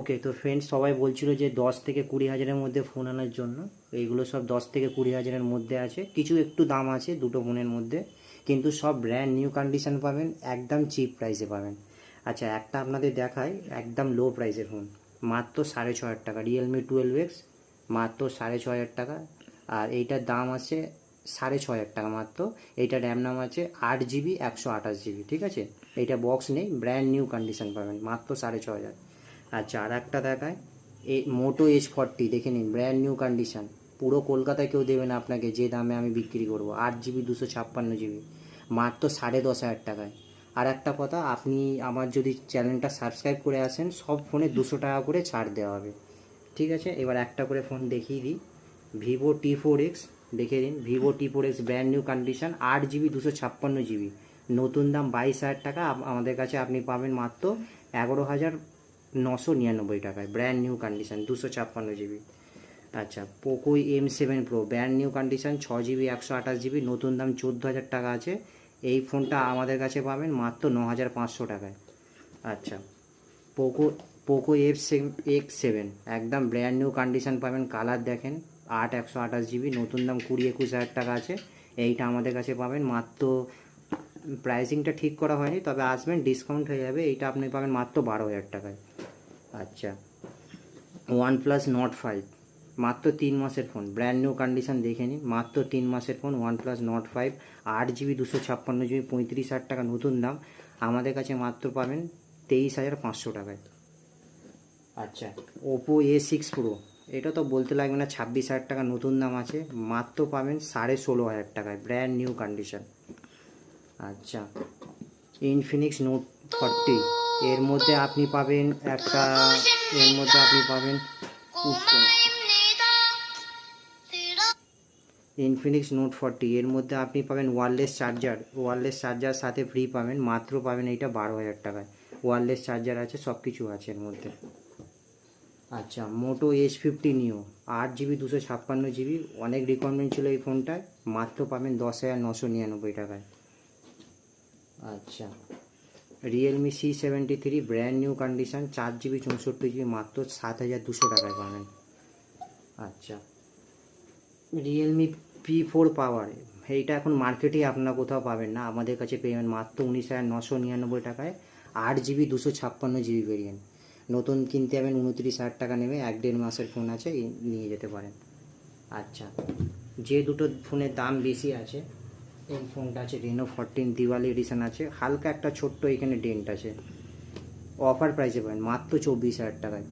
ওকে, তো ফ্রেন্ডস সবাই বলছিল যে 10 থেকে 20 হাজারের মধ্যে ফোন আনার জন্য। এইগুলো সব 10 থেকে 20 হাজারের মধ্যে আছে, কিছু একটু দাম আছে দুটো ফোনের মধ্যে, কিন্তু সব ব্র্যান্ড নিউ কন্ডিশন পাবেন, একদম চিপ প্রাইসে পাবেন। আচ্ছা, একটা আপনাদের দেখায় একদম লো প্রাইসের ফোন, মাত্র 6,500 টাকা, Realme 12X, মাত্র 6,500 টাকা। আর এইটার দাম আছে 6,500 টাকা মাত্র। এইটার র্যাম নাম আছে 8 GB 128 GB, ঠিক আছে। এইটা বক্স নেই, ব্র্যান্ড নিউ কন্ডিশন পাবেন মাত্র 6,500। আচ্ছা, আর একটা দেখায়, এই মোটো H40, দেখে নিন, ব্র্যান্ড নিউ কন্ডিশন, পুরো কলকাতায় কেউ দেবে না আপনাকে যে দামে আমি বিক্রি করব। 8 GB 256 GB, মাত্র 10,500 টাকায়। আর একটা কথা, আপনি আমার যদি চ্যানেলটা সাবস্ক্রাইব করে আসেন, সব ফোনে 200 টাকা করে ছাড় দেওয়া হবে, ঠিক আছে। এবার একটা করে ফোন দেখিয়ে দিই। Vivo T4X, দেখে নিন, Vivo T4X brand new condition, 8 GB 256 GB, নতুন দাম 22,000 টাকা। আমাদের কাছে আপনি পাবেন মাত্র 11,999 টাকায়, ব্র্যান্ড নিউ কন্ডিশন, 256 GB। আচ্ছা, Poco M7 Pro brand new condition, 6 GB 128 GB, নতুন দাম 14,000 টাকা আছে। এই ফোনটা আমাদের কাছে পাবেন মাত্র 9,500 টাকায়। আচ্ছা, পোকো পোকো X7 একদম ব্র্যান্ড নিউ কন্ডিশন পাবেন, কালার দেখেন, 8 128 GB, নতুন দাম 20-21 হাজার টাকা আছে। এইটা আমাদের কাছে পাবেন মাত্র, প্রাইসিংটা ঠিক করা হয়নি, তবে আসবেন ডিসকাউন্ট হয়ে যাবে, এইটা আপনি পাবেন মাত্র 12,000 টাকায়। আচ্ছা, OnePlus Nord 5, মাত্র 3 মাসের ফোন, ব্র্যান্ড নিউ কন্ডিশন, দেখে নিন, মাত্র 3 মাসের phone, OnePlus Nord 5, 8 GB 256 GB, 35,000 টাকা নতুন দাম, আমাদের কাছে মাত্র পাবেন 23,500 টাকায়। আচ্ছা, Oppo A6 Pro, এটা তো বলতে লাগবে না, 26,000 টাকা নতুন দাম আছে, মাত্র পাবেন 16,500 টাকায়, ব্র্যান্ড নিউ কন্ডিশন। আচ্ছা, Infinix Note 40, এর মধ্যে আপনি পাবেন একটা, এর মধ্যে আপনি পাবেন Infinix Note 40, এর মধ্যে আপনি পাবেন ওয়্যারলেস চার্জার সাথে ফ্রি পাবেন, মাত্র পাবেন এইটা 12,000 টাকায়, ওয়্যারলেস চার্জার আছে, সব কিছু আছে এর মধ্যে। আচ্ছা, Moto H50 Neo, 8 GB 256 GB, অনেক রিকোয়ারমেন্ট ছিল এই ফোনটায়, মাত্র পাবেন 10,999 টাকায়। আচ্ছা, Realme C73 brand new condition, 4 GB 64 GB, মাত্র 7,200 টাকায় পাবেন। আচ্ছা, Realme P4 Power, এইটা এখন মার্কেটে আপনার কোথাও পাবেন না, আমাদের কাছে পেবেন মাত্র 19,999 টাকায়, 8 GB 256 GB ভেরিয়েন্ট, নতুন কিনতে যাবেন 29,000 টাকা নেবে, 1-1.5 মাসের ফোন আছে, নিয়ে যেতে পারেন। আচ্ছা, যে দুটো ফোনের দাম বেশি আছে, এই ফোনটা আছে Reno 14 দিওয়ালি এডিশন আছে, হালকা একটা ছোট্ট এখানে ডেন্ট আছে, অফার প্রাইসে পাবেন মাত্র 24,000 টাকায়।